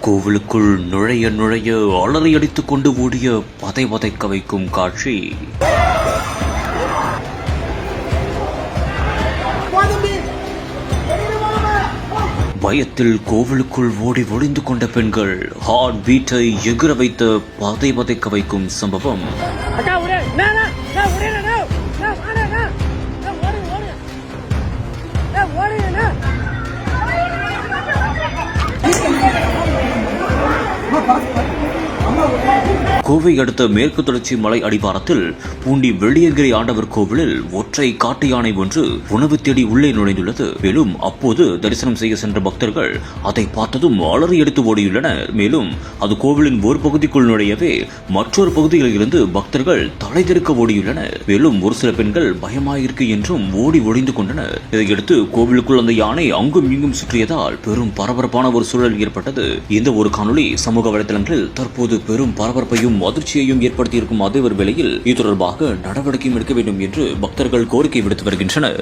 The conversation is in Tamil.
கோவிலுக்குள் நுழைய நுழைய அலறி அடித்துக் கொண்டு ஓடிய பதை பதைக்க வைக்கும் காட்சி. பயத்தில் கோவிலுக்குள் ஓடி ஒளிந்து கொண்ட பெண்கள் ஹார்ட் பீட்டை எகிர வைத்த பதை பதைக்க வைக்கும் சம்பவம். கோவை அடுத்த மேற்கு தொடர்ச்சி மலை அடிவாரத்தில் பூண்டி வெள்ளியங்கிரி ஆண்டவர் கோவிலில் ஒற்றை காட்டு யானை ஒன்று உணவு தேடி உள்ளே நுழைந்துள்ளது. மேலும் அப்போது தரிசனம் செய்ய சென்ற பக்தர்கள் அதை பார்த்ததும் அலறி எடுத்து ஓடியுள்ளனர். மேலும் அது கோவிலின் ஒரு பகுதிக்குள் நுழையவே மற்றொரு பகுதியில் இருந்து பக்தர்கள் தலை தெறிக்க ஓடியுள்ளனர். மேலும் ஒரு சில பெண்கள் பயமாயிருக்கு என்றும் ஓடி ஒளிந்து கொண்டனர். இதையடுத்து கோவிலுக்குள் அந்த யானை அங்கும் இங்கும் சுற்றியதால் பெரும் பரபரப்பான ஒரு சூழல் ஏற்பட்டது. இந்த ஒரு காணொலி சமூக வலைதளங்களில் தற்போது பெரும் பரபரப்பையும் அதிர்ச்சியையும் ஏற்படுத்தியிருக்கும் அதே ஒரு வேளையில் இது தொடர்பாக நடவடிக்கையும் எடுக்க வேண்டும் என்று பக்தர்கள் கோரிக்கை விடுத்து வருகின்றனர்.